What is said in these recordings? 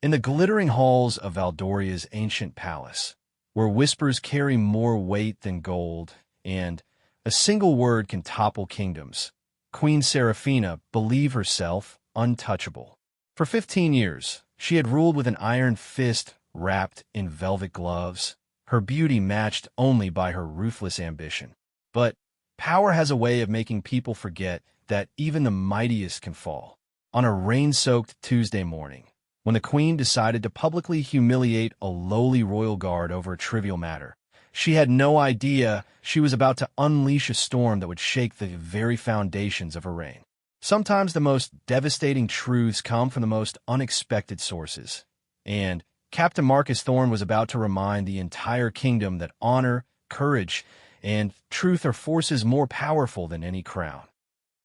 In the glittering halls of Valdoria's ancient palace, where whispers carry more weight than gold, and a single word can topple kingdoms, Queen Seraphina believed herself untouchable. For 15 years, she had ruled with an iron fist wrapped in velvet gloves, her beauty matched only by her ruthless ambition. But power has a way of making people forget that even the mightiest can fall. On a rain-soaked Tuesday morning, when the Queen decided to publicly humiliate a lowly royal guard over a trivial matter, she had no idea she was about to unleash a storm that would shake the very foundations of her reign. Sometimes the most devastating truths come from the most unexpected sources, and Captain Marcus Thorne was about to remind the entire kingdom that honor, courage, and truth are forces more powerful than any crown.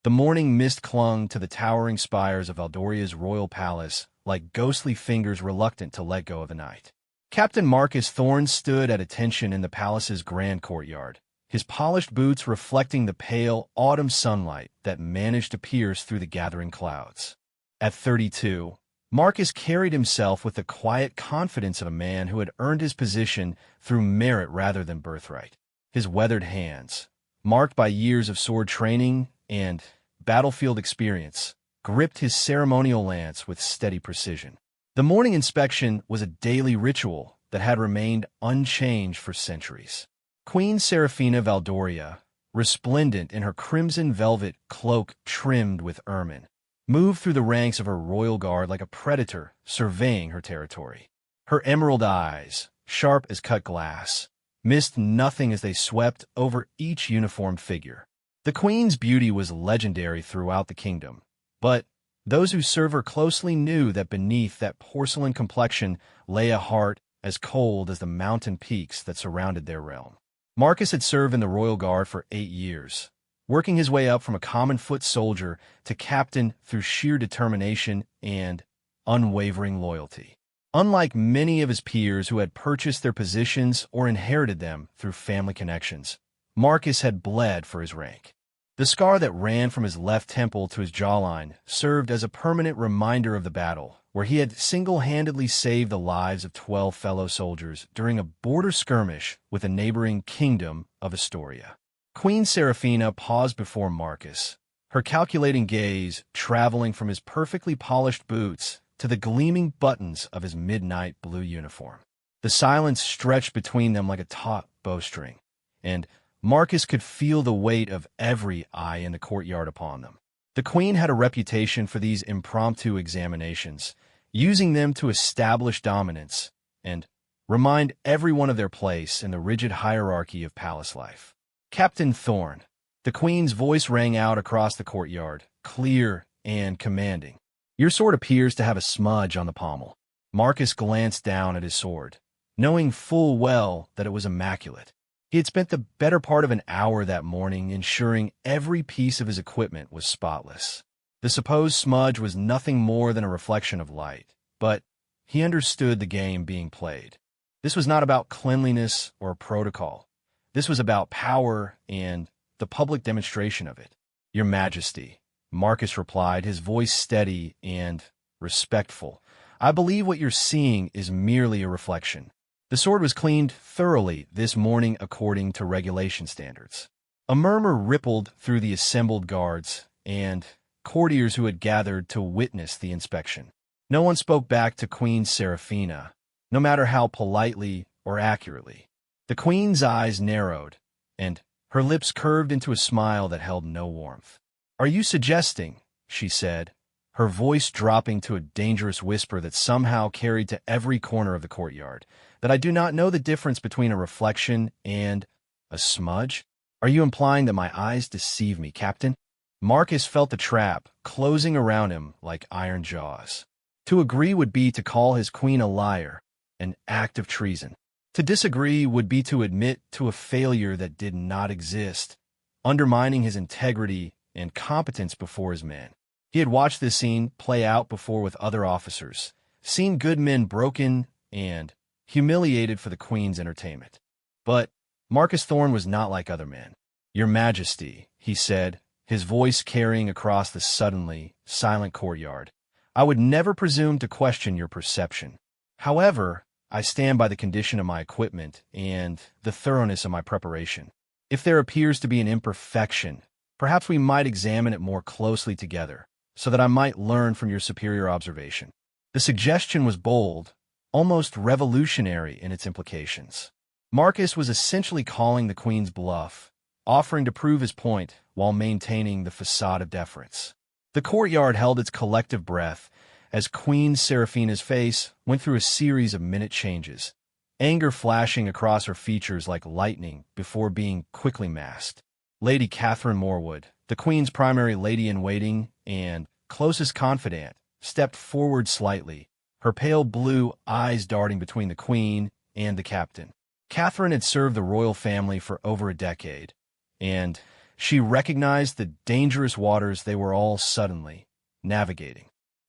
The morning mist clung to the towering spires of Valdoria's royal palace like ghostly fingers reluctant to let go of the night. Captain Marcus Thorne stood at attention in the palace's grand courtyard, his polished boots reflecting the pale autumn sunlight that managed to pierce through the gathering clouds. At 32, Marcus carried himself with the quiet confidence of a man who had earned his position through merit rather than birthright. His weathered hands, marked by years of sword training and battlefield experience, gripped his ceremonial lance with steady precision. The morning inspection was a daily ritual that had remained unchanged for centuries. Queen Seraphina Valdoria, resplendent in her crimson velvet cloak trimmed with ermine, moved through the ranks of her royal guard like a predator surveying her territory. Her emerald eyes, sharp as cut glass, missed nothing as they swept over each uniformed figure. The Queen's beauty was legendary throughout the kingdom, but those who served her closely knew that beneath that porcelain complexion lay a heart as cold as the mountain peaks that surrounded their realm. Marcus had served in the Royal Guard for 8 years, working his way up from a common foot soldier to captain through sheer determination and unwavering loyalty. Unlike many of his peers who had purchased their positions or inherited them through family connections, Marcus had bled for his rank. The scar that ran from his left temple to his jawline served as a permanent reminder of the battle, where he had single-handedly saved the lives of 12 fellow soldiers during a border skirmish with the neighboring kingdom of Astoria. Queen Seraphina paused before Marcus, her calculating gaze traveling from his perfectly polished boots to the gleaming buttons of his midnight blue uniform. The silence stretched between them like a taut bowstring, and Marcus could feel the weight of every eye in the courtyard upon them. The Queen had a reputation for these impromptu examinations, using them to establish dominance and remind everyone of their place in the rigid hierarchy of palace life. Captain Thorne, the Queen's voice rang out across the courtyard, clear and commanding. Your sword appears to have a smudge on the pommel. Marcus glanced down at his sword, knowing full well that it was immaculate. He had spent the better part of an hour that morning ensuring every piece of his equipment was spotless. The supposed smudge was nothing more than a reflection of light, but he understood the game being played. This was not about cleanliness or protocol. This was about power and the public demonstration of it. Your Majesty, Marcus replied, his voice steady and respectful. I believe what you're seeing is merely a reflection. The sword was cleaned thoroughly this morning according to regulation standards. A murmur rippled through the assembled guards and courtiers who had gathered to witness the inspection. No one spoke back to Queen Seraphina, no matter how politely or accurately. The Queen's eyes narrowed, and her lips curved into a smile that held no warmth. Are you suggesting, she said, her voice dropping to a dangerous whisper that somehow carried to every corner of the courtyard, that I do not know the difference between a reflection and a smudge? Are you implying that my eyes deceive me, Captain? Marcus felt the trap closing around him like iron jaws. To agree would be to call his queen a liar, an act of treason. To disagree would be to admit to a failure that did not exist, undermining his integrity and competence before his men. He had watched this scene play out before with other officers, seen good men broken and humiliated for the Queen's entertainment. But Marcus Thorne was not like other men. Your Majesty, he said, his voice carrying across the suddenly silent courtyard, I would never presume to question your perception. However, I stand by the condition of my equipment and the thoroughness of my preparation. If there appears to be an imperfection, perhaps we might examine it more closely together, so that I might learn from your superior observation. The suggestion was bold, almost revolutionary in its implications. Marcus was essentially calling the Queen's bluff, offering to prove his point while maintaining the facade of deference. The courtyard held its collective breath as Queen Seraphina's face went through a series of minute changes, anger flashing across her features like lightning before being quickly masked. Lady Catherine Morwood, the Queen's primary lady-in-waiting and closest confidant, stepped forward slightly, her pale blue eyes darting between the Queen and the captain. Catherine had served the royal family for over a decade, and she recognized the dangerous waters they were all suddenly navigating.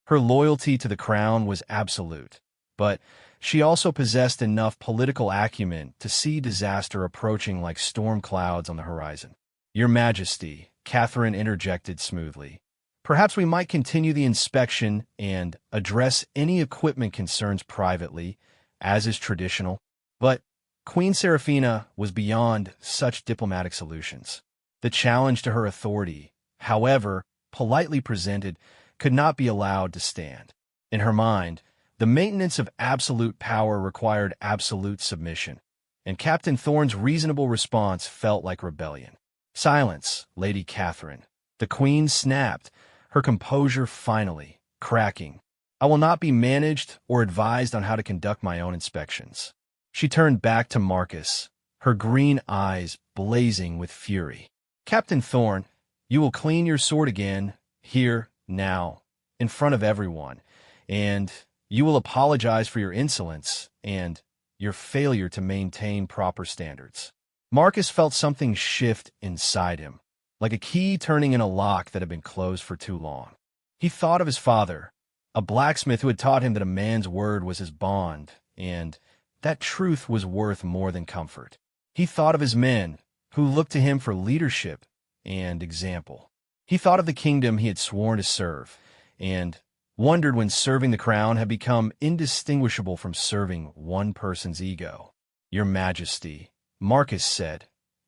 Her loyalty to the crown was absolute, but she also possessed enough political acumen to see disaster approaching like storm clouds on the horizon. "Your Majesty," Catherine interjected smoothly, "perhaps we might continue the inspection and address any equipment concerns privately, as is traditional." But Queen Seraphina was beyond such diplomatic solutions. The challenge to her authority, however politely presented, could not be allowed to stand. In her mind, the maintenance of absolute power required absolute submission, and Captain Thorne's reasonable response felt like rebellion. "Silence, Lady Catherine." The Queen snapped, her composure finally cracking. "I will not be managed or advised on how to conduct my own inspections." She turned back to Marcus, her green eyes blazing with fury. "Captain Thorne, you will clean your sword again, here, now, in front of everyone, and you will apologize for your insolence and your failure to maintain proper standards." Marcus felt something shift inside him, like a key turning in a lock that had been closed for too long. He thought of his father, a blacksmith who had taught him that a man's word was his bond, and that truth was worth more than comfort. He thought of his men, who looked to him for leadership and example. He thought of the kingdom he had sworn to serve, and wondered when serving the crown had become indistinguishable from serving one person's ego. "Your Majesty," Marcus said,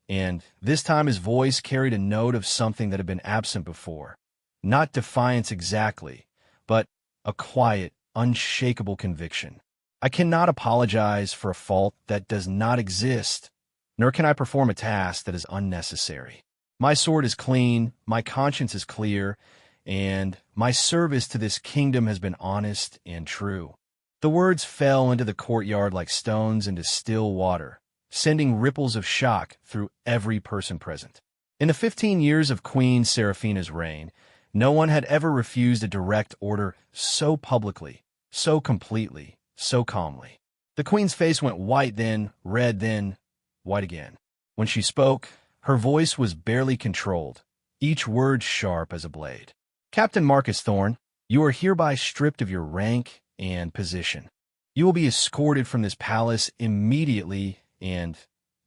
and this time his voice carried a note of something that had been absent before. Not defiance exactly, but a quiet, unshakable conviction. "I cannot apologize for a fault that does not exist, nor can I perform a task that is unnecessary. My sword is clean, my conscience is clear, and my service to this kingdom has been honest and true." The words fell into the courtyard like stones into still water, sending ripples of shock through every person present. In the 15 years of Queen Seraphina's reign, no one had ever refused a direct order so publicly, so completely, so calmly. The Queen's face went white, then red, then white again. When she spoke, her voice was barely controlled, each word sharp as a blade. "Captain Marcus Thorne, you are hereby stripped of your rank and position. You will be escorted from this palace immediately and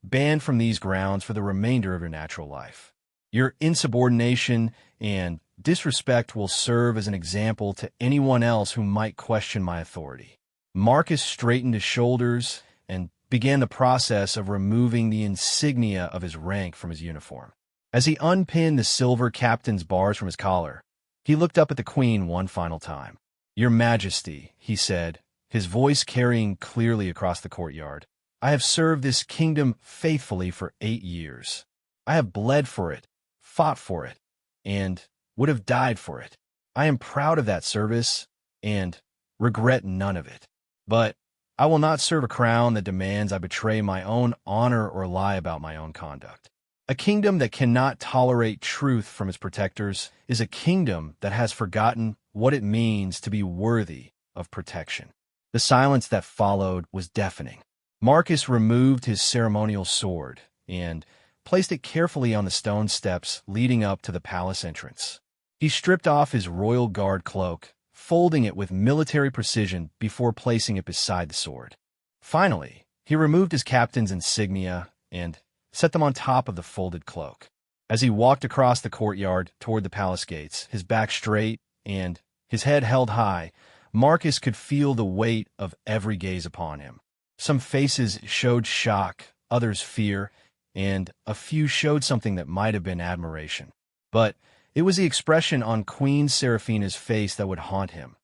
banned from these grounds for the remainder of your natural life. Your insubordination and disrespect will serve as an example to anyone else who might question my authority." Marcus straightened his shoulders and began the process of removing the insignia of his rank from his uniform. As he unpinned the silver captain's bars from his collar, he looked up at the Queen one final time. "Your Majesty," he said, his voice carrying clearly across the courtyard, "I have served this kingdom faithfully for 8 years. I have bled for it, fought for it, and would have died for it. I am proud of that service and regret none of it. But I will not serve a crown that demands I betray my own honor or lie about my own conduct. A kingdom that cannot tolerate truth from its protectors is a kingdom that has forgotten what it means to be worthy of protection." The silence that followed was deafening. Marcus removed his ceremonial sword and placed it carefully on the stone steps leading up to the palace entrance. He stripped off his royal guard cloak, folding it with military precision before placing it beside the sword. Finally, he removed his captain's insignia and set them on top of the folded cloak. As he walked across the courtyard toward the palace gates, his back straight and His head held high, Marcus could feel the weight of every gaze upon him. Some faces showed shock, others fear, and a few showed something that might have been admiration. But it was the expression on Queen Seraphina's face that would haunt him,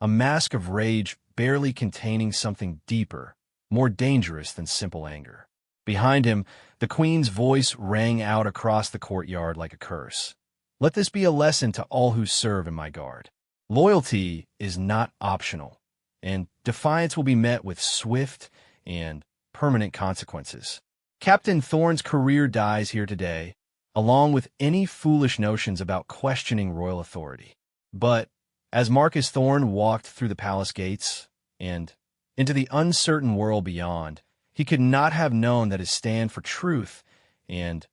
a mask of rage barely containing something deeper, more dangerous than simple anger. Behind him, the queen's voice rang out across the courtyard like a curse. Let this be a lesson to all who serve in my guard. Loyalty is not optional, and defiance will be met with swift and permanent consequences. Captain Thorne's career dies here today, along with any foolish notions about questioning royal authority. But as Marcus Thorne walked through the palace gates and into the uncertain world beyond, he could not have known that his stand for truth and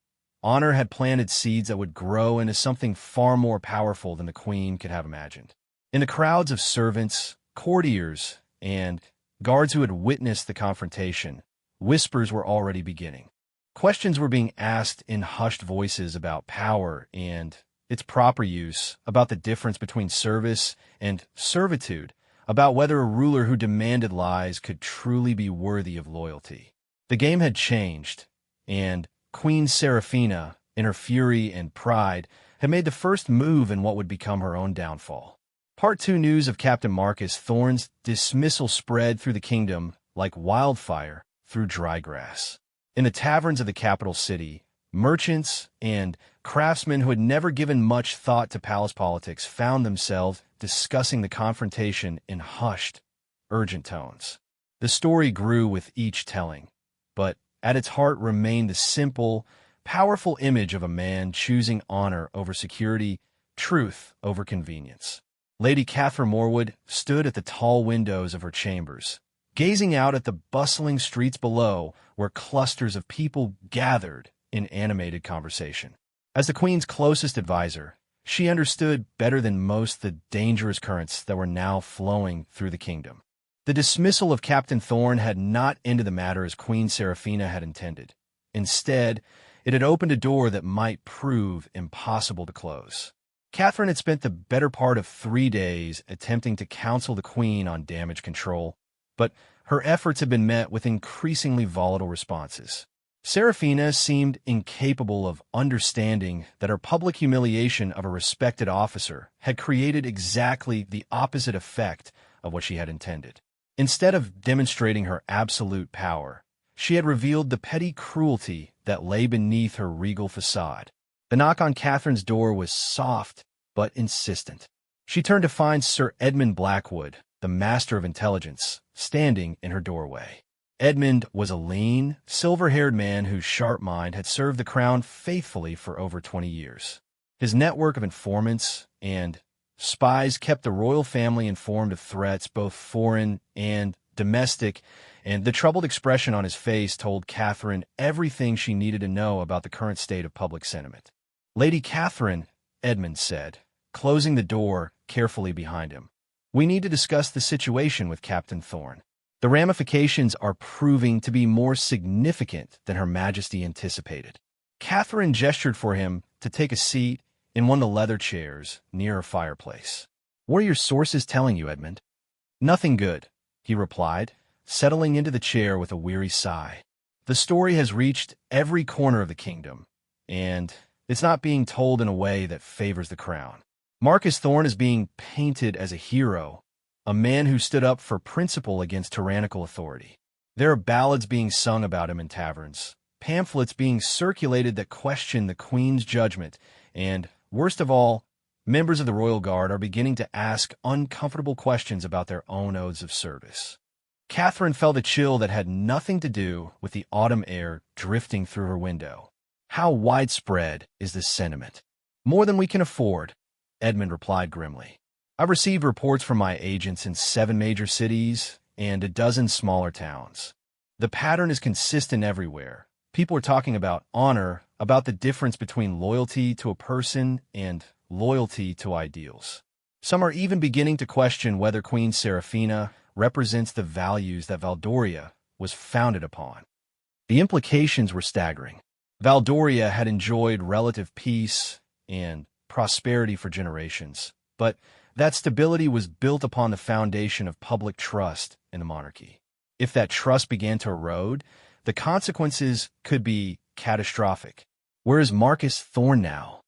honor had planted seeds that would grow into something far more powerful than the queen could have imagined. In the crowds of servants, courtiers, and guards who had witnessed the confrontation, whispers were already beginning. Questions were being asked in hushed voices about power and its proper use, about the difference between service and servitude, about whether a ruler who demanded lies could truly be worthy of loyalty. The game had changed, and Queen Seraphina, in her fury and pride, had made the first move in what would become her own downfall. Part 2 news of Captain Marcus Thorne's dismissal spread through the kingdom like wildfire through dry grass. In the taverns of the capital city, merchants and craftsmen who had never given much thought to palace politics found themselves discussing the confrontation in hushed, urgent tones. The story grew with each telling, but at its heart remained the simple, powerful image of a man choosing honor over security, truth over convenience. Lady Catherine Morwood stood at the tall windows of her chambers, gazing out at the bustling streets below where clusters of people gathered in animated conversation. As the Queen's closest advisor, she understood better than most the dangerous currents that were now flowing through the kingdom. The dismissal of Captain Thorne had not ended the matter as Queen Seraphina had intended. Instead, it had opened a door that might prove impossible to close. Catherine had spent the better part of 3 days attempting to counsel the Queen on damage control, but her efforts had been met with increasingly volatile responses. Seraphina seemed incapable of understanding that her public humiliation of a respected officer had created exactly the opposite effect of what she had intended. Instead of demonstrating her absolute power, she had revealed the petty cruelty that lay beneath her regal facade. The knock on Catherine's door was soft but insistent. She turned to find Sir Edmund Blackwood, the master of intelligence, standing in her doorway. Edmund was a lean, silver-haired man whose sharp mind had served the crown faithfully for over 20 years. His network of informants and spies kept the royal family informed of threats, both foreign and domestic, and the troubled expression on his face told Catherine everything she needed to know about the current state of public sentiment. "Lady Catherine," Edmund said, closing the door carefully behind him, "we need to discuss the situation with Captain Thorne. The ramifications are proving to be more significant than Her Majesty anticipated." Catherine gestured for him to take a seat in one of the leather chairs near her fireplace. "What are your sources telling you, Edmund?" "Nothing good," he replied, settling into the chair with a weary sigh. "The story has reached every corner of the kingdom, and it's not being told in a way that favors the crown. Marcus Thorne is being painted as a hero, a man who stood up for principle against tyrannical authority. There are ballads being sung about him in taverns, pamphlets being circulated that question the Queen's judgment, and, worst of all, members of the Royal Guard are beginning to ask uncomfortable questions about their own oaths of service." Catherine felt a chill that had nothing to do with the autumn air drifting through her window. "How widespread is this sentiment?" "More than we can afford," Edmund replied grimly. "I've received reports from my agents in 7 major cities and a dozen smaller towns. The pattern is consistent everywhere. People are talking about honor, about the difference between loyalty to a person and loyalty to ideals. Some are even beginning to question whether Queen Seraphina represents the values that Valdoria was founded upon." The implications were staggering. Valdoria had enjoyed relative peace and prosperity for generations, but That stability was built upon the foundation of public trust in the monarchy. If that trust began to erode, the consequences could be catastrophic. Where is Marcus Thorne now?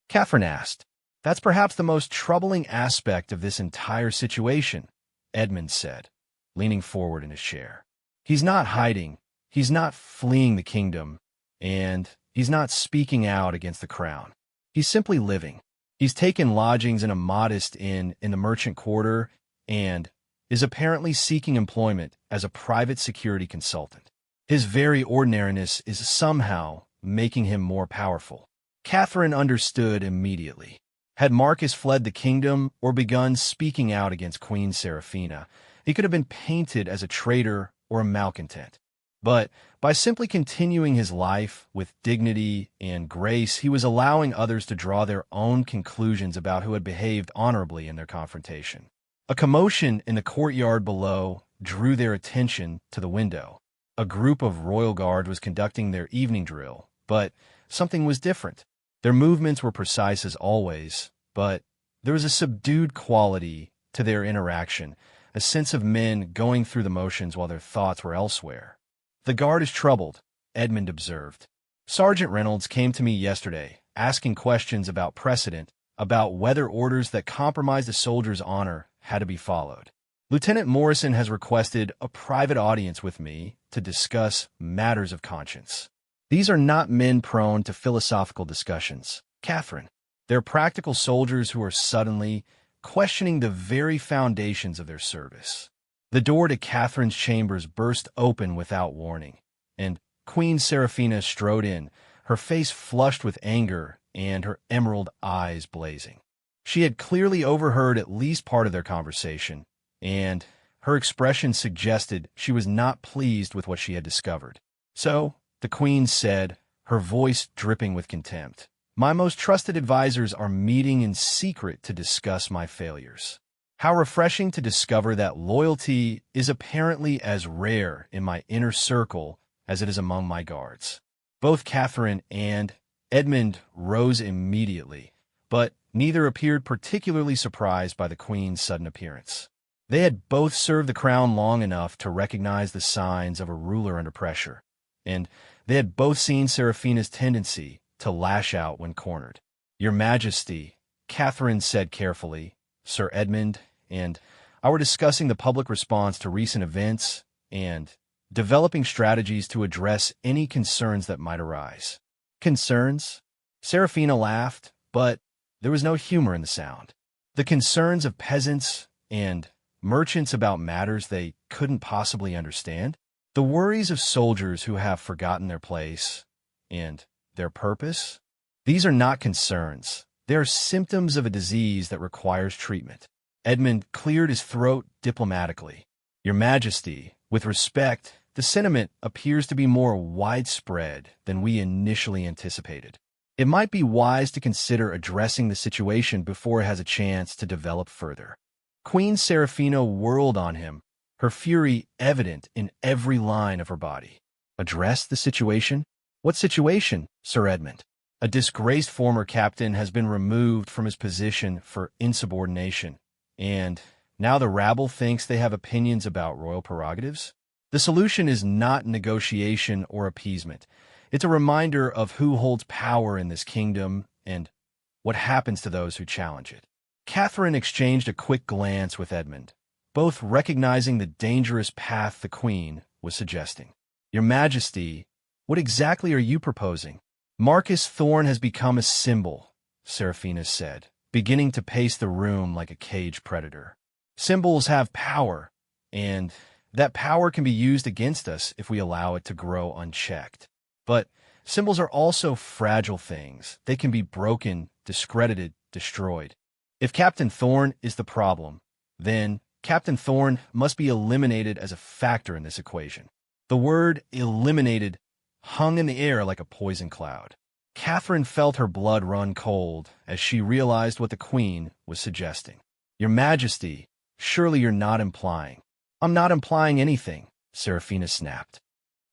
Catherine asked. That's perhaps the most troubling aspect of this entire situation, Edmund said, leaning forward in his chair. He's not hiding, he's not fleeing the kingdom, and he's not speaking out against the crown. He's simply living. He's taken lodgings in a modest inn in the merchant quarter and is apparently seeking employment as a private security consultant. His very ordinariness is somehow making him more powerful. Catherine understood immediately. Had Marcus fled the kingdom or begun speaking out against Queen Seraphina, he could have been painted as a traitor or a malcontent. But by simply continuing his life with dignity and grace, he was allowing others to draw their own conclusions about who had behaved honorably in their confrontation. A commotion in the courtyard below drew their attention to the window. A group of royal guard was conducting their evening drill, but something was different. Their movements were precise as always, but there was a subdued quality to their interaction, a sense of men going through the motions while their thoughts were elsewhere. The guard is troubled, Edmund observed. Sergeant Reynolds came to me yesterday, asking questions about precedent, about whether orders that compromised a soldier's honor had to be followed. Lieutenant Morrison has requested a private audience with me to discuss matters of conscience. These are not men prone to philosophical discussions, Catherine. They're practical soldiers who are suddenly questioning the very foundations of their service. The door to Catherine's chambers burst open without warning, and Queen Seraphina strode in, her face flushed with anger and her emerald eyes blazing. She had clearly overheard at least part of their conversation, and her expression suggested she was not pleased with what she had discovered. So, the Queen said, her voice dripping with contempt, "My most trusted advisors are meeting in secret to discuss my failures. How refreshing to discover that loyalty is apparently as rare in my inner circle as it is among my guards." Both Catherine and Edmund rose immediately, but neither appeared particularly surprised by the Queen's sudden appearance. They had both served the crown long enough to recognize the signs of a ruler under pressure, and they had both seen Seraphina's tendency to lash out when cornered. "Your Majesty," Catherine said carefully, "Sir Edmund and I were discussing the public response to recent events and developing strategies to address any concerns that might arise." "Concerns?" Seraphina laughed, but there was no humor in the sound. "The concerns of peasants and merchants about matters they couldn't possibly understand? The worries of soldiers who have forgotten their place and their purpose? These are not concerns. They are symptoms of a disease that requires treatment." Edmund cleared his throat diplomatically. "Your Majesty, with respect, the sentiment appears to be more widespread than we initially anticipated. It might be wise to consider addressing the situation before it has a chance to develop further." Queen Seraphina whirled on him, her fury evident in every line of her body. "Address the situation? What situation, Sir Edmund?" "A disgraced former captain has been removed from his position for insubordination, and now the rabble thinks they have opinions about royal prerogatives. The solution is not negotiation or appeasement. It's a reminder of who holds power in this kingdom and what happens to those who challenge it." Catherine exchanged a quick glance with Edmund, both recognizing the dangerous path the Queen was suggesting. "Your Majesty, what exactly are you proposing?" "Marcus Thorne has become a symbol," Seraphina said, beginning to pace the room like a caged predator. "Symbols have power, and that power can be used against us if we allow it to grow unchecked. But symbols are also fragile things. They can be broken, discredited, destroyed. If Captain Thorne is the problem, then Captain Thorne must be eliminated as a factor in this equation." The word eliminated hung in the air like a poison cloud. Catherine felt her blood run cold as she realized what the Queen was suggesting. "Your Majesty, surely you're not implying—" "I'm not implying anything," Seraphina snapped.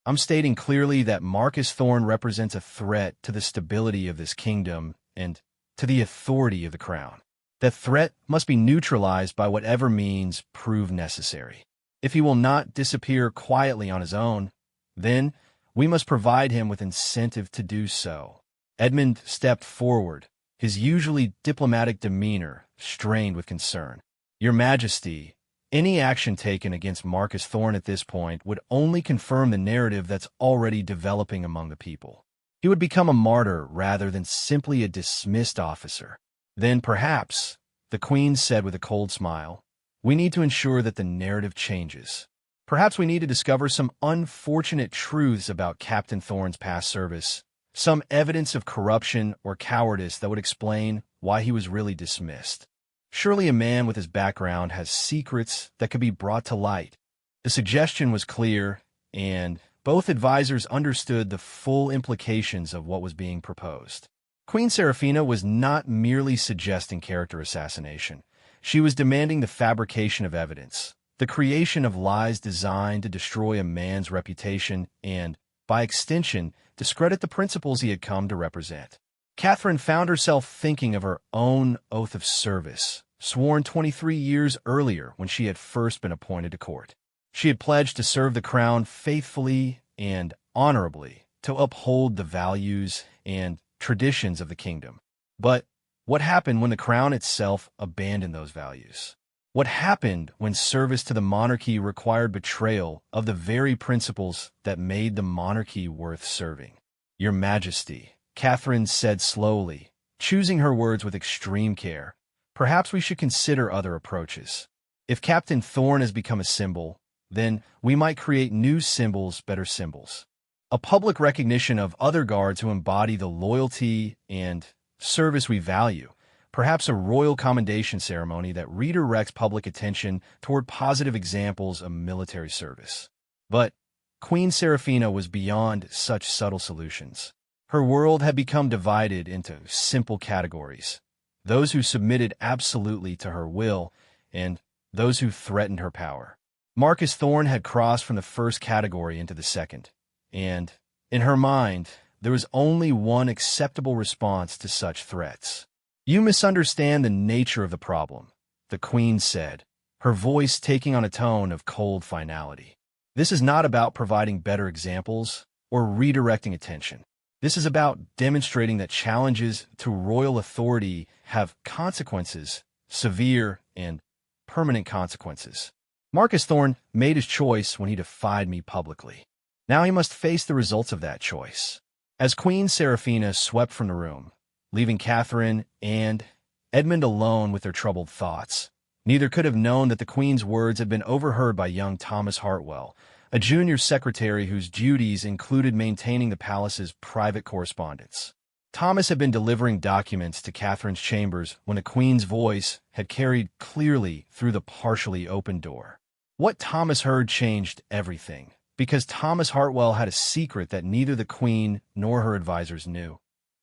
"I'm stating clearly that Marcus Thorne represents a threat to the stability of this kingdom and to the authority of the crown." That threat must be neutralized by whatever means prove necessary. If he will not disappear quietly on his own, then we must provide him with incentive to do so. Edmund stepped forward, his usually diplomatic demeanor strained with concern. Your Majesty, any action taken against Marcus Thorne at this point would only confirm the narrative that's already developing among the people. He would become a martyr rather than simply a dismissed officer. Then perhaps, the Queen said with a cold smile, we need to ensure that the narrative changes. Perhaps we need to discover some unfortunate truths about Captain Thorne's past service, some evidence of corruption or cowardice that would explain why he was really dismissed. Surely a man with his background has secrets that could be brought to light. The suggestion was clear, and both advisors understood the full implications of what was being proposed. Queen Seraphina was not merely suggesting character assassination. She was demanding the fabrication of evidence, the creation of lies designed to destroy a man's reputation and, by extension, discredit the principles he had come to represent. Catherine found herself thinking of her own oath of service, sworn 23 years earlier when she had first been appointed to court. She had pledged to serve the crown faithfully and honorably, to uphold the values and traditions of the kingdom. But what happened when the crown itself abandoned those values? What happened when service to the monarchy required betrayal of the very principles that made the monarchy worth serving? Your Majesty, Catherine said slowly, choosing her words with extreme care, perhaps we should consider other approaches. If Captain Thorne has become a symbol, then we might create new symbols, better symbols. A public recognition of other guards who embody the loyalty and service we value, perhaps a royal commendation ceremony that redirects public attention toward positive examples of military service. But Queen Seraphina was beyond such subtle solutions. Her world had become divided into simple categories: those who submitted absolutely to her will and those who threatened her power. Marcus Thorne had crossed from the first category into the second, and, in her mind, there was only one acceptable response to such threats. You misunderstand the nature of the problem, the Queen said, her voice taking on a tone of cold finality. This is not about providing better examples or redirecting attention. This is about demonstrating that challenges to royal authority have consequences, severe and permanent consequences. Marcus Thorne made his choice when he defied me publicly. Now he must face the results of that choice. As Queen Seraphina swept from the room, leaving Catherine and Edmund alone with their troubled thoughts, neither could have known that the Queen's words had been overheard by young Thomas Hartwell, a junior secretary whose duties included maintaining the palace's private correspondence. Thomas had been delivering documents to Catherine's chambers when the Queen's voice had carried clearly through the partially open door. What Thomas heard changed everything, because Thomas Hartwell had a secret that neither the Queen nor her advisors knew.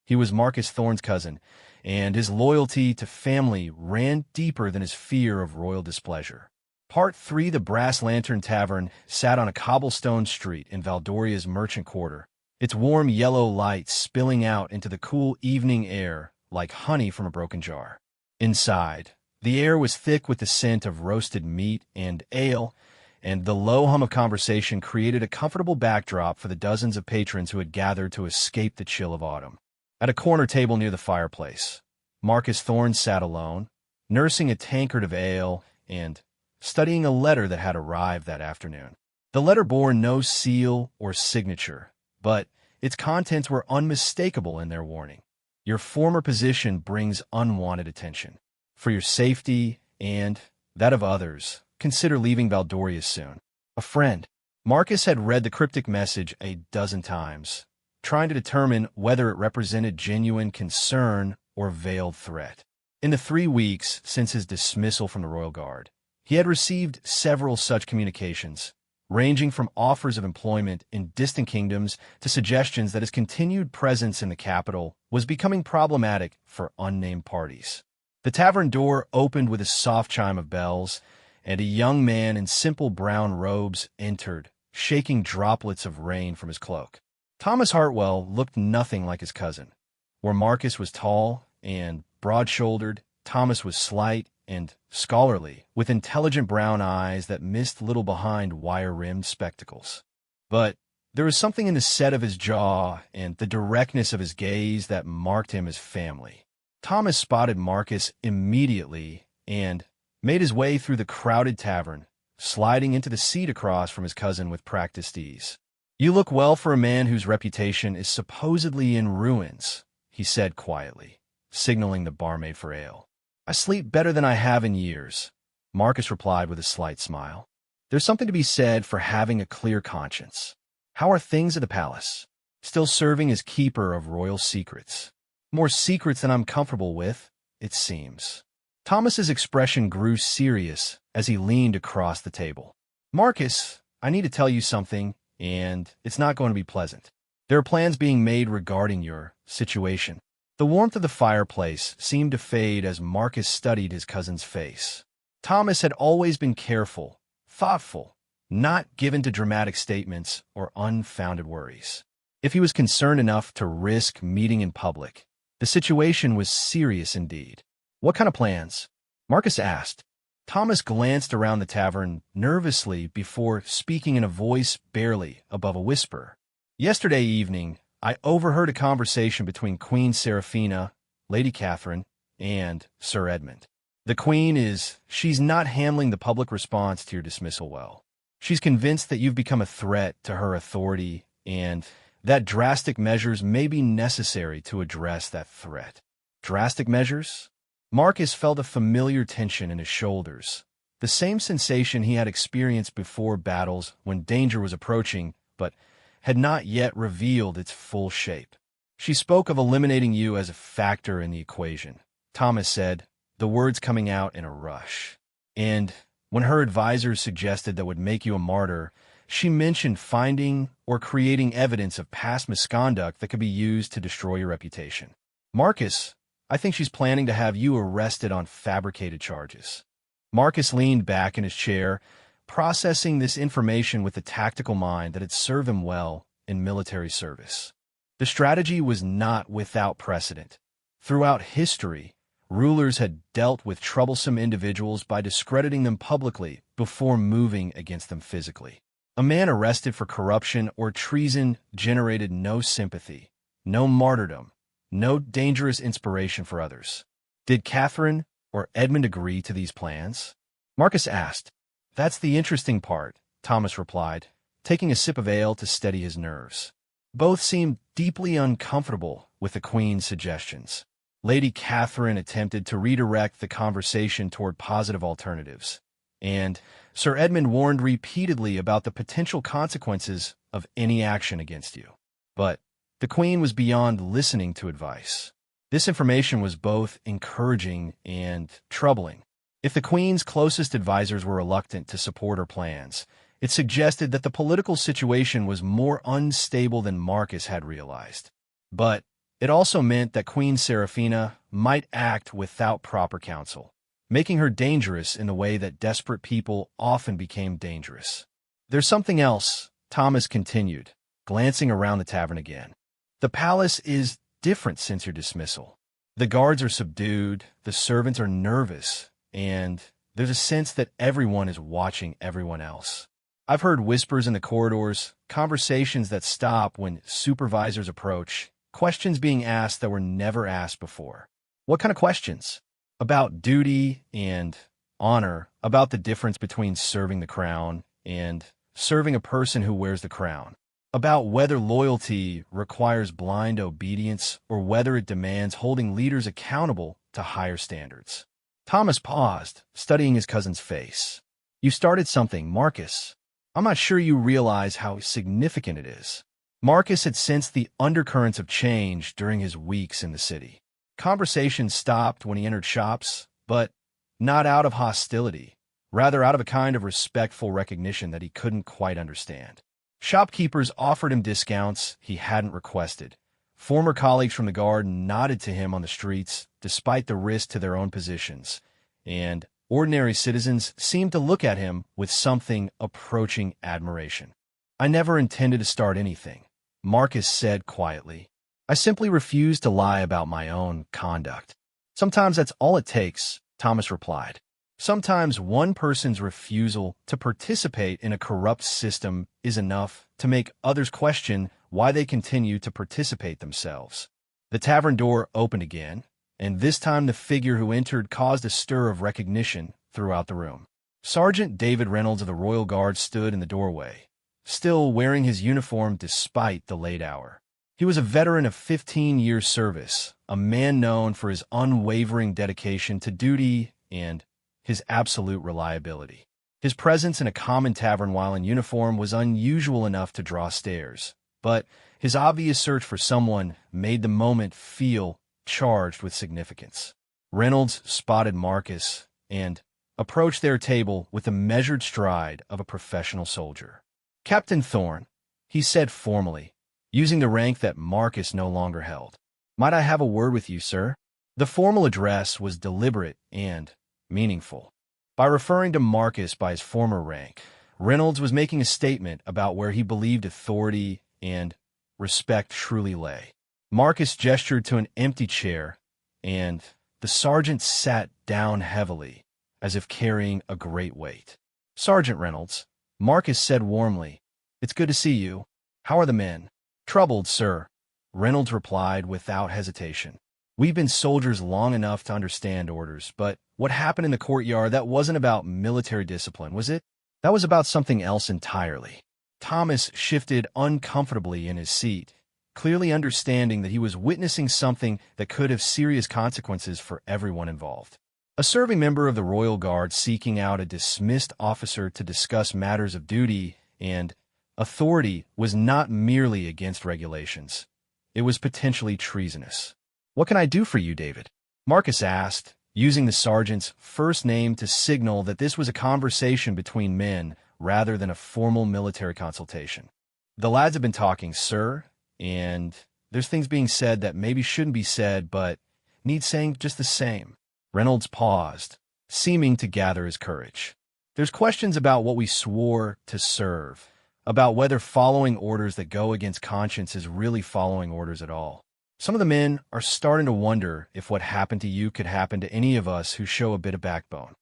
He was Marcus Thorne's cousin, and his loyalty to family ran deeper than his fear of royal displeasure. Part 3, the Brass Lantern Tavern, sat on a cobblestone street in Valdoria's merchant quarter, its warm yellow light spilling out into the cool evening air like honey from a broken jar. Inside, the air was thick with the scent of roasted meat and ale, and the low hum of conversation created a comfortable backdrop for the dozens of patrons who had gathered to escape the chill of autumn. At a corner table near the fireplace, Marcus Thorne sat alone, nursing a tankard of ale and studying a letter that had arrived that afternoon. The letter bore no seal or signature, but its contents were unmistakable in their warning. Your former position brings unwanted attention. For your safety and that of others, consider leaving Valdoria soon. A friend. Marcus had read the cryptic message a dozen times, trying to determine whether it represented genuine concern or veiled threat. In the 3 weeks since his dismissal from the Royal Guard, he had received several such communications, ranging from offers of employment in distant kingdoms to suggestions that his continued presence in the capital was becoming problematic for unnamed parties. The tavern door opened with a soft chime of bells, and a young man in simple brown robes entered, shaking droplets of rain from his cloak. Thomas Hartwell looked nothing like his cousin, where Marcus was tall and broad-shouldered, Thomas was slight and scholarly, with intelligent brown eyes that missed little behind wire-rimmed spectacles. But there was something in the set of his jaw and the directness of his gaze that marked him as family. Thomas spotted Marcus immediately and made his way through the crowded tavern, sliding into the seat across from his cousin with practiced ease. "You look well for a man whose reputation is supposedly in ruins," he said quietly, signaling the barmaid for ale. "I sleep better than I have in years," Marcus replied with a slight smile. "There's something to be said for having a clear conscience. How are things at the palace? Still serving as keeper of royal secrets. More secrets than I'm comfortable with, it seems." Thomas's expression grew serious as he leaned across the table. "Marcus, I need to tell you something, and it's not going to be pleasant. There are plans being made regarding your situation." The warmth of the fireplace seemed to fade as Marcus studied his cousin's face. Thomas had always been careful, thoughtful, not given to dramatic statements or unfounded worries. If he was concerned enough to risk meeting in public, the situation was serious indeed. "What kind of plans?" Marcus asked. Thomas glanced around the tavern nervously before speaking in a voice barely above a whisper. "Yesterday evening, I overheard a conversation between Queen Seraphina, Lady Catherine, and Sir Edmund. The Queen she's not handling the public response to your dismissal well. She's convinced that you've become a threat to her authority and that drastic measures may be necessary to address that threat." Drastic measures? Marcus felt a familiar tension in his shoulders, the same sensation he had experienced before battles when danger was approaching, but had not yet revealed its full shape. "She spoke of eliminating you as a factor in the equation," Thomas said, the words coming out in a rush. "And when her advisors suggested that would make you a martyr, she mentioned finding or creating evidence of past misconduct that could be used to destroy your reputation. Marcus, I think she's planning to have you arrested on fabricated charges." Marcus leaned back in his chair, processing this information with the tactical mind that had served him well in military service. The strategy was not without precedent. Throughout history, rulers had dealt with troublesome individuals by discrediting them publicly before moving against them physically. A man arrested for corruption or treason generated no sympathy, no martyrdom, no dangerous inspiration for others. Did Catherine or Edmund agree to these plans? Marcus asked. "That's the interesting part," Thomas replied, taking a sip of ale to steady his nerves. Both seemed deeply uncomfortable with the Queen's suggestions. Lady Catherine attempted to redirect the conversation toward positive alternatives, and Sir Edmund warned repeatedly about the potential consequences of any action against you. But the Queen was beyond listening to advice. This information was both encouraging and troubling. If the Queen's closest advisors were reluctant to support her plans, it suggested that the political situation was more unstable than Marcus had realized. But it also meant that Queen Seraphina might act without proper counsel, making her dangerous in the way that desperate people often became dangerous. "There's something else," Thomas continued, glancing around the tavern again. "The palace is different since your dismissal. The guards are subdued, the servants are nervous, and there's a sense that everyone is watching everyone else. I've heard whispers in the corridors, conversations that stop when supervisors approach, questions being asked that were never asked before." "What kind of questions?" "About duty and honor, about the difference between serving the crown and serving a person who wears the crown, about whether loyalty requires blind obedience or whether it demands holding leaders accountable to higher standards." Thomas paused, studying his cousin's face. "You started something, Marcus. I'm not sure you realize how significant it is." Marcus had sensed the undercurrents of change during his weeks in the city. Conversations stopped when he entered shops, but not out of hostility, rather out of a kind of respectful recognition that he couldn't quite understand. Shopkeepers offered him discounts he hadn't requested. Former colleagues from the guard nodded to him on the streets despite the risk to their own positions, and ordinary citizens seemed to look at him with something approaching admiration. "I never intended to start anything," Marcus said quietly. "I simply refused to lie about my own conduct." Sometimes that's all it takes, Thomas replied. Sometimes one person's refusal to participate in a corrupt system is enough to make others question why they continue to participate themselves. The tavern door opened again, and this time the figure who entered caused a stir of recognition throughout the room. Sergeant David Reynolds of the Royal Guard stood in the doorway, still wearing his uniform despite the late hour. He was a veteran of 15 years' service, a man known for his unwavering dedication to duty and his absolute reliability. His presence in a common tavern while in uniform was unusual enough to draw stares, but his obvious search for someone made the moment feel charged with significance. Reynolds spotted Marcus and approached their table with the measured stride of a professional soldier. "Captain Thorne," he said formally, using the rank that Marcus no longer held. "Might I have a word with you, sir?" The formal address was deliberate and meaningful. By referring to Marcus by his former rank, Reynolds was making a statement about where he believed authority and respect truly lay. Marcus gestured to an empty chair, and the sergeant sat down heavily, as if carrying a great weight. "Sergeant Reynolds," Marcus said warmly, "it's good to see you. How are the men?" "Troubled, sir," Reynolds replied without hesitation. "We've been soldiers long enough to understand orders, but what happened in the courtyard, that wasn't about military discipline, was it? That was about something else entirely." Thomas shifted uncomfortably in his seat, clearly understanding that he was witnessing something that could have serious consequences for everyone involved. A serving member of the Royal Guard seeking out a dismissed officer to discuss matters of duty and authority was not merely against regulations. It was potentially treasonous. "What can I do for you, David?" Marcus asked, using the sergeant's first name to signal that this was a conversation between men rather than a formal military consultation. "The lads have been talking, sir, and there's things being said that maybe shouldn't be said, but need saying just the same." Reynolds paused, seeming to gather his courage. "There's questions about what we swore to serve, about whether following orders that go against conscience is really following orders at all. Some of the men are starting to wonder if what happened to you could happen to any of us who show a bit of backbone."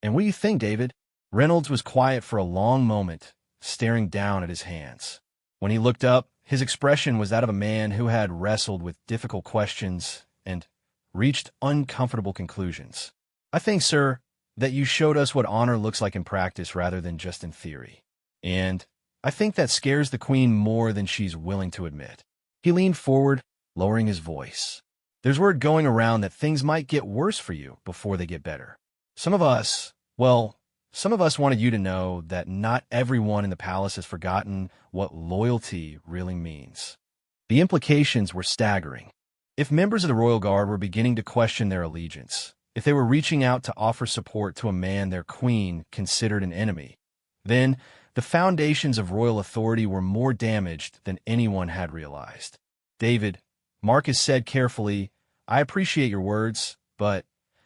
"And what do you think, David?" Reynolds was quiet for a long moment, staring down at his hands. When he looked up, his expression was that of a man who had wrestled with difficult questions and reached uncomfortable conclusions. "I think, sir, that you showed us what honor looks like in practice rather than just in theory. And I think that scares the Queen more than she's willing to admit." He leaned forward, lowering his voice. "There's word going around that things might get worse for you before they get better. Some of us wanted you to know that not everyone in the palace has forgotten what loyalty really means." The implications were staggering. If members of the Royal Guard were beginning to question their allegiance, if they were reaching out to offer support to a man their queen considered an enemy, then the foundations of royal authority were more damaged than anyone had realized. "David," Marcus said carefully, "I appreciate your words, but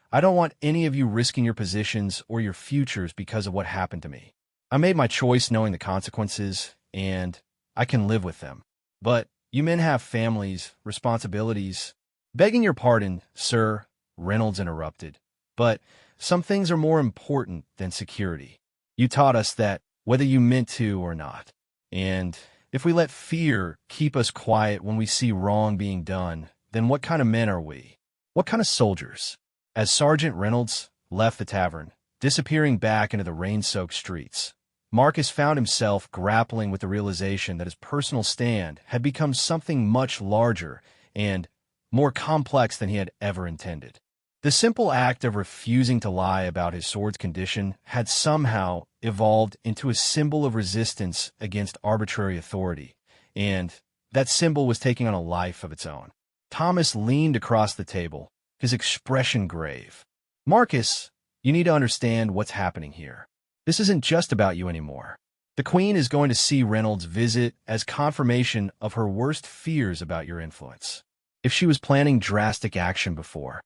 I don't want any of you risking your positions or your futures because of what happened to me. I made my choice knowing the consequences, and I can live with them. But you men have families, responsibilities." "Begging your pardon, sir," Reynolds interrupted, "but some things are more important than security. You taught us that whether you meant to or not. And if we let fear keep us quiet when we see wrong being done, then what kind of men are we? What kind of soldiers?" As Sergeant Reynolds left the tavern, disappearing back into the rain-soaked streets, Marcus found himself grappling with the realization that his personal stand had become something much larger and more complex than he had ever intended. The simple act of refusing to lie about his sword's condition had somehow evolved into a symbol of resistance against arbitrary authority, and that symbol was taking on a life of its own. Thomas leaned across the table, his expression grave. "Marcus, you need to understand what's happening here. This isn't just about you anymore. The Queen is going to see Reynolds' visit as confirmation of her worst fears about your influence. If she was planning drastic action before,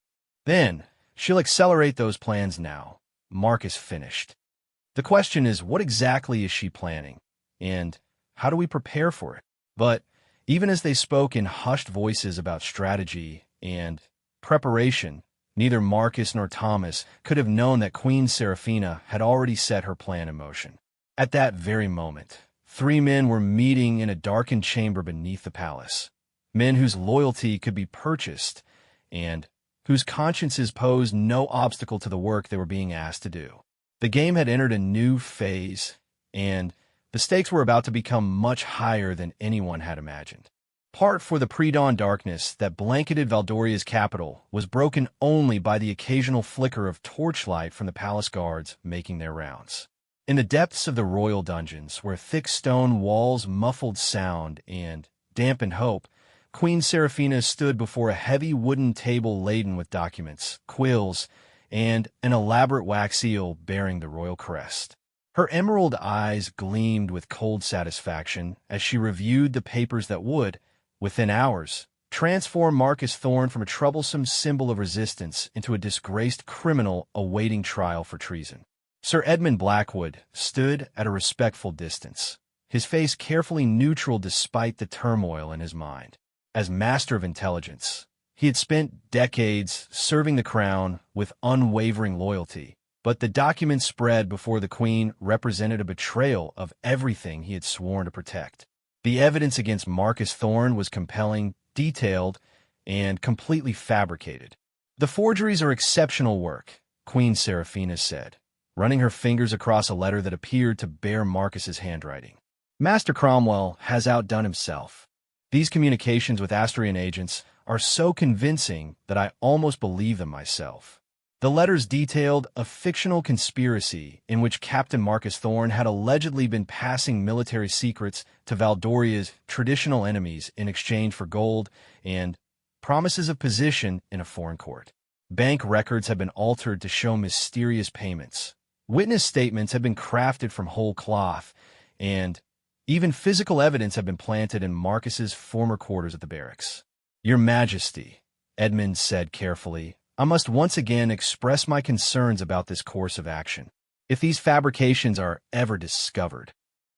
then she'll accelerate those plans now," Marcus finished. "The question is, what exactly is she planning, and how do we prepare for it?" But even as they spoke in hushed voices about strategy and preparation, Neither Marcus nor Thomas could have known that Queen Seraphina had already set her plan in motion. At that very moment, three men were meeting in a darkened chamber beneath the palace. Men whose loyalty could be purchased and whose consciences posed no obstacle to the work they were being asked to do. The game had entered a new phase, and the stakes were about to become much higher than anyone had imagined. Part for the pre-dawn darkness that blanketed Valdoria's capital was broken only by the occasional flicker of torchlight from the palace guards making their rounds. In the depths of the royal dungeons, where thick stone walls muffled sound and dampened hope, Queen Seraphina stood before a heavy wooden table laden with documents, quills, and an elaborate wax seal bearing the royal crest. Her emerald eyes gleamed with cold satisfaction as she reviewed the papers that would, within hours, transform Marcus Thorne from a troublesome symbol of resistance into a disgraced criminal awaiting trial for treason. Sir Edmund Blackwood stood at a respectful distance, his face carefully neutral despite the turmoil in his mind. As master of intelligence, he had spent decades serving the crown with unwavering loyalty, but the documents spread before the Queen represented a betrayal of everything he had sworn to protect. The evidence against Marcus Thorne was compelling, detailed, and completely fabricated. "The forgeries are exceptional work," Queen Seraphina said, running her fingers across a letter that appeared to bear Marcus's handwriting. "Master Cromwell has outdone himself. These communications with Astrian agents are so convincing that I almost believe them myself." The letters detailed a fictional conspiracy in which Captain Marcus Thorne had allegedly been passing military secrets to Valdoria's traditional enemies in exchange for gold and promises of position in a foreign court. Bank records had been altered to show mysterious payments. Witness statements had been crafted from whole cloth, and even physical evidence had been planted in Marcus's former quarters at the barracks. "Your Majesty," Edmund said carefully, "I must once again express my concerns about this course of action. If these fabrications are ever discovered—"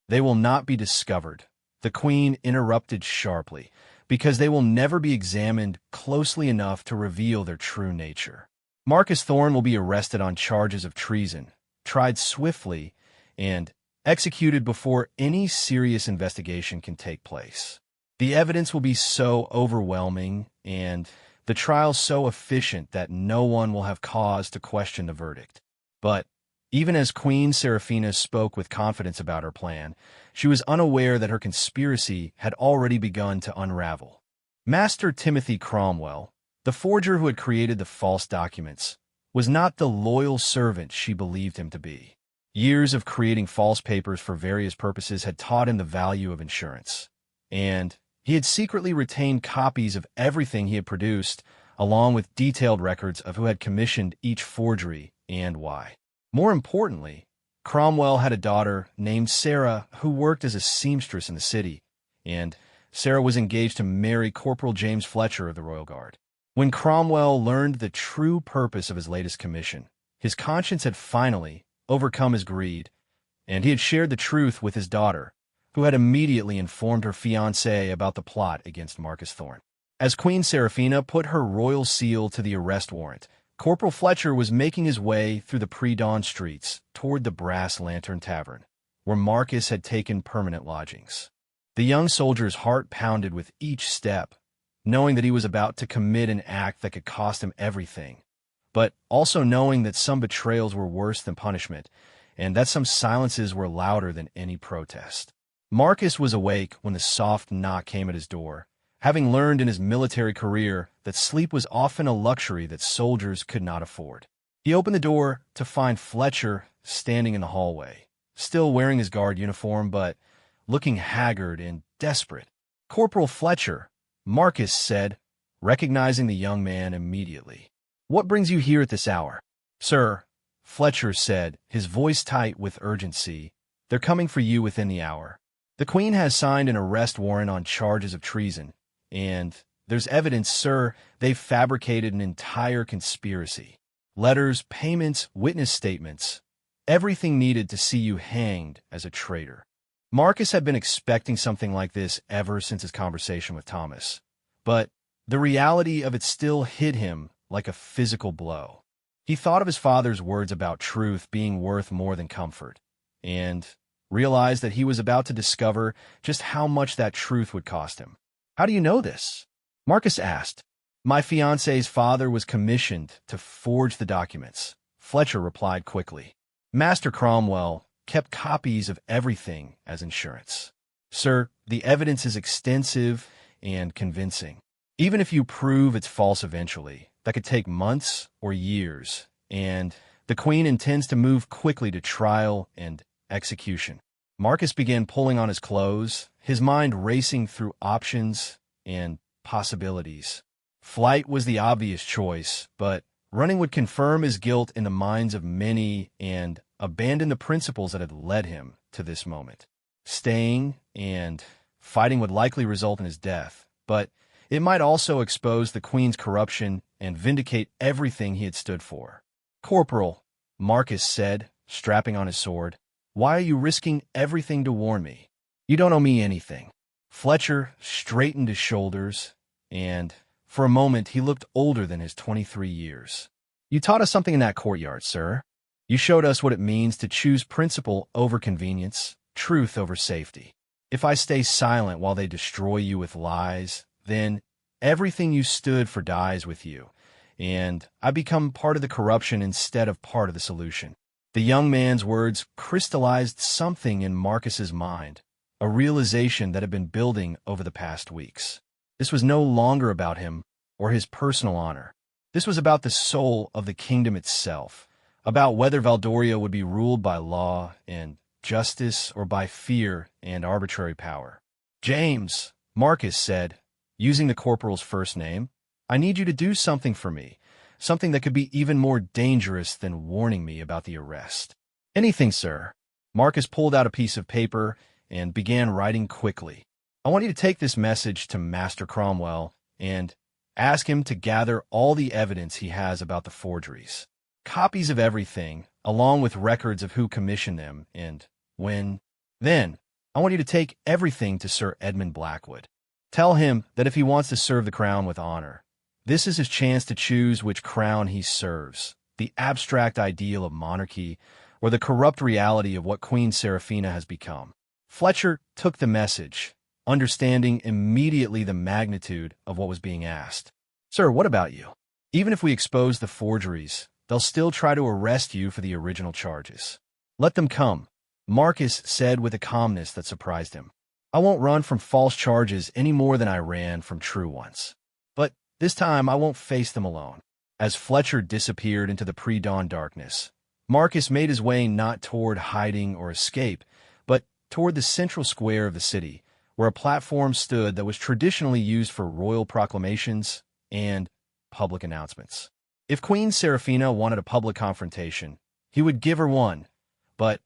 "They will not be discovered," the Queen interrupted sharply, "because they will never be examined closely enough to reveal their true nature. Marcus Thorne will be arrested on charges of treason, tried swiftly, and executed before any serious investigation can take place. The evidence will be so overwhelming and the trial so efficient that no one will have cause to question the verdict." But even as Queen Seraphina spoke with confidence about her plan, she was unaware that her conspiracy had already begun to unravel. Master Timothy Cromwell, the forger who had created the false documents, was not the loyal servant she believed him to be. Years of creating false papers for various purposes had taught him the value of insurance, and he had secretly retained copies of everything he had produced, along with detailed records of who had commissioned each forgery and why. More importantly, Cromwell had a daughter named Sarah who worked as a seamstress in the city, and Sarah was engaged to marry Corporal James Fletcher of the Royal Guard. When Cromwell learned the true purpose of his latest commission, his conscience had finally overcome his greed, and he had shared the truth with his daughter, who had immediately informed her fiancé about the plot against Marcus Thorne. As Queen Seraphina put her royal seal to the arrest warrant, Corporal Fletcher was making his way through the pre-dawn streets toward the Brass Lantern Tavern, where Marcus had taken permanent lodgings. The young soldier's heart pounded with each step, knowing that he was about to commit an act that could cost him everything, but also knowing that some betrayals were worse than punishment, and that some silences were louder than any protest. Marcus was awake when the soft knock came at his door, having learned in his military career that sleep was often a luxury that soldiers could not afford. He opened the door to find Fletcher standing in the hallway, still wearing his guard uniform but looking haggard and desperate. "Corporal Fletcher," Marcus said, recognizing the young man immediately. "What brings you here at this hour?" "Sir," Fletcher said, his voice tight with urgency, "they're coming for you within the hour. The Queen has signed an arrest warrant on charges of treason, and there's evidence, sir, they've fabricated an entire conspiracy. Letters, payments, witness statements, everything needed to see you hanged as a traitor." Marcus had been expecting something like this ever since his conversation with Thomas, but the reality of it still hit him like a physical blow. He thought of his father's words about truth being worth more than comfort, and realized that he was about to discover just how much that truth would cost him. "How do you know this?" Marcus asked. "My fiancé's father was commissioned to forge the documents," Fletcher replied quickly. "Master Cromwell kept copies of everything as insurance. Sir, the evidence is extensive and convincing. Even if you prove it's false eventually, that could take months or years, and the Queen intends to move quickly to trial and execution." Marcus began pulling on his clothes, his mind racing through options and possibilities. Flight was the obvious choice, but running would confirm his guilt in the minds of many and abandon the principles that had led him to this moment. Staying and fighting would likely result in his death, but it might also expose the Queen's corruption and vindicate everything he had stood for. "Corporal," Marcus said, strapping on his sword, "why are you risking everything to warn me? You don't owe me anything." Fletcher straightened his shoulders, and for a moment he looked older than his 23 years. "You taught us something in that courtyard, sir. You showed us what it means to choose principle over convenience, truth over safety. If I stay silent while they destroy you with lies, then everything you stood for dies with you, and I become part of the corruption instead of part of the solution." The young man's words crystallized something in Marcus's mind, a realization that had been building over the past weeks. This was no longer about him or his personal honor. This was about the soul of the kingdom itself, about whether Valdoria would be ruled by law and justice or by fear and arbitrary power. "James," Marcus said, using the corporal's first name, "I need you to do something for me, something that could be even more dangerous than warning me about the arrest." "Anything, sir." Marcus pulled out a piece of paper and began writing quickly. "I want you to take this message to Master Cromwell and ask him to gather all the evidence he has about the forgeries. Copies of everything, along with records of who commissioned them and when. Then, I want you to take everything to Sir Edmund Blackwood. Tell him that if he wants to serve the crown with honor, this is his chance to choose which crown he serves, the abstract ideal of monarchy or the corrupt reality of what Queen Seraphina has become." Fletcher took the message, understanding immediately the magnitude of what was being asked. "Sir, what about you? Even if we expose the forgeries, they'll still try to arrest you for the original charges. Let them come," Marcus said with a calmness that surprised him. "I won't run from false charges any more than I ran from true ones. But this time I won't face them alone." As Fletcher disappeared into the pre-dawn darkness, Marcus made his way not toward hiding or escape, but toward the central square of the city, where a platform stood that was traditionally used for royal proclamations and public announcements. If Queen Seraphina wanted a public confrontation, he would give her one, but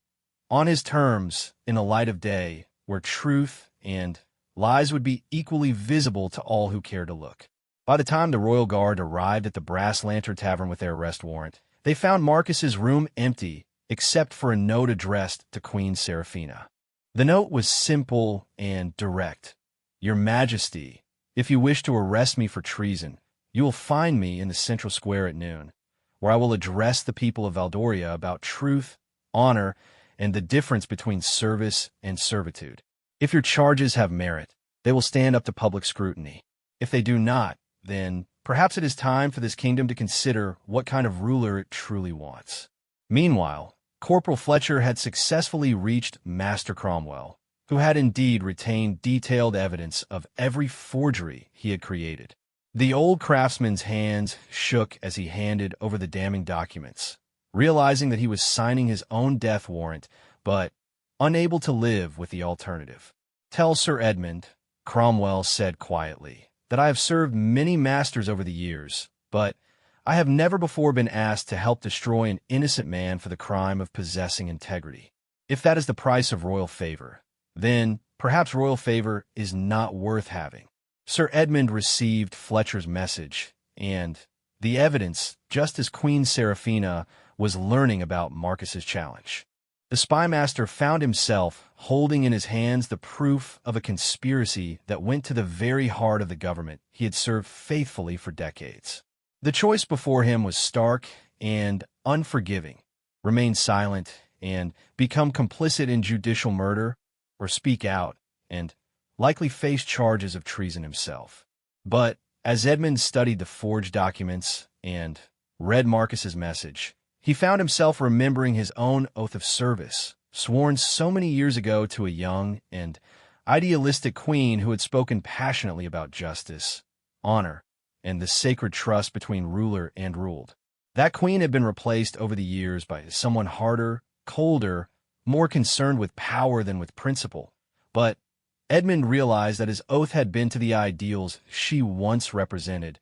on his terms, in the light of day, where truth and lies would be equally visible to all who cared to look. By the time the Royal Guard arrived at the Brass Lantern Tavern with their arrest warrant, they found Marcus's room empty except for a note addressed to Queen Seraphina. The note was simple and direct. "Your Majesty, if you wish to arrest me for treason, you will find me in the central square at noon, where I will address the people of Valdoria about truth, honor, and the difference between service and servitude. If your charges have merit, they will stand up to public scrutiny. If they do not, then perhaps it is time for this kingdom to consider what kind of ruler it truly wants." Meanwhile, Corporal Fletcher had successfully reached Master Cromwell, who had indeed retained detailed evidence of every forgery he had created. The old craftsman's hands shook as he handed over the damning documents, realizing that he was signing his own death warrant, but unable to live with the alternative. "Tell Sir Edmund," Cromwell said quietly, "that I have served many masters over the years, but I have never before been asked to help destroy an innocent man for the crime of possessing integrity. If that is the price of royal favor, then perhaps royal favor is not worth having." Sir Edmund received Fletcher's message and the evidence just as Queen Seraphina was learning about Marcus's challenge. The spymaster found himself holding in his hands the proof of a conspiracy that went to the very heart of the government he had served faithfully for decades. The choice before him was stark and unforgiving: remain silent and become complicit in judicial murder, or speak out and likely face charges of treason himself. But as Edmund studied the forged documents and read Marcus's message, he found himself remembering his own oath of service, sworn so many years ago to a young and idealistic queen who had spoken passionately about justice, honor, and the sacred trust between ruler and ruled. That queen had been replaced over the years by someone harder, colder, more concerned with power than with principle. But Edmund realized that his oath had been to the ideals she once represented,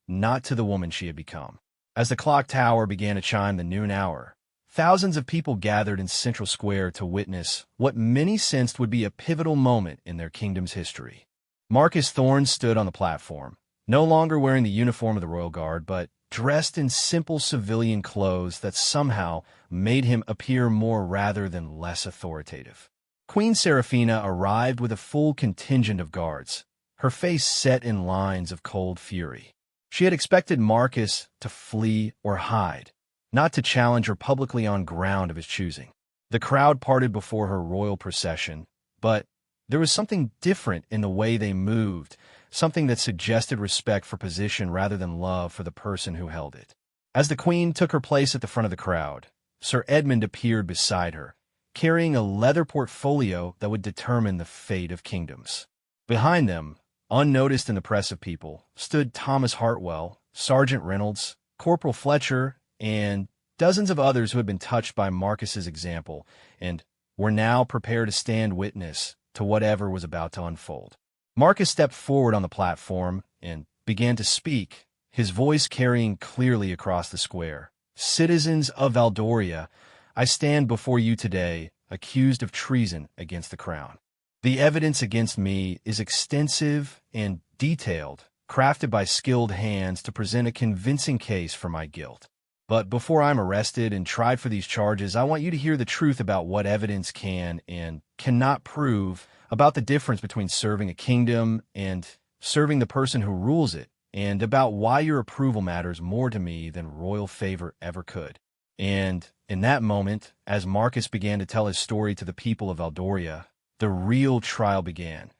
not to the woman she had become. As the clock tower began to chime the noon hour, thousands of people gathered in Central Square to witness what many sensed would be a pivotal moment in their kingdom's history. Marcus Thorne stood on the platform, no longer wearing the uniform of the Royal Guard, but dressed in simple civilian clothes that somehow made him appear more rather than less authoritative. Queen Seraphina arrived with a full contingent of guards, her face set in lines of cold fury. She had expected Marcus to flee or hide, not to challenge her publicly on ground of his choosing. The crowd parted before her royal procession, but there was something different in the way they moved, something that suggested respect for position rather than love for the person who held it. As the queen took her place at the front of the crowd, Sir Edmund appeared beside her, carrying a leather portfolio that would determine the fate of kingdoms. Behind them, unnoticed in the press of people, stood Thomas Hartwell, Sergeant Reynolds, Corporal Fletcher, and dozens of others who had been touched by Marcus's example and were now prepared to stand witness to whatever was about to unfold. Marcus stepped forward on the platform and began to speak, his voice carrying clearly across the square. "Citizens of Valdoria, I stand before you today, accused of treason against the crown. The evidence against me is extensive and detailed, crafted by skilled hands to present a convincing case for my guilt. But before I'm arrested and tried for these charges, I want you to hear the truth about what evidence can and cannot prove about the difference between serving a kingdom and serving the person who rules it, and about why your approval matters more to me than royal favor ever could." And in that moment, as Marcus began to tell his story to the people of Valdoria, the real trial began,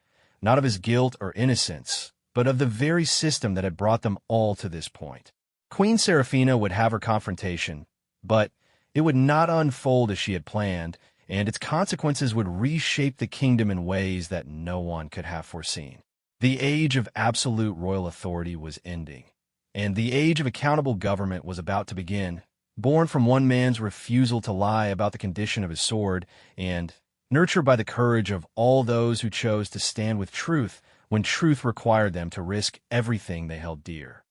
not of his guilt or innocence, but of the very system that had brought them all to this point. Queen Seraphina would have her confrontation, but it would not unfold as she had planned, and its consequences would reshape the kingdom in ways that no one could have foreseen. The age of absolute royal authority was ending, and the age of accountable government was about to begin, born from one man's refusal to lie about the condition of his sword, and nurtured by the courage of all those who chose to stand with truth when truth required them to risk everything they held dear.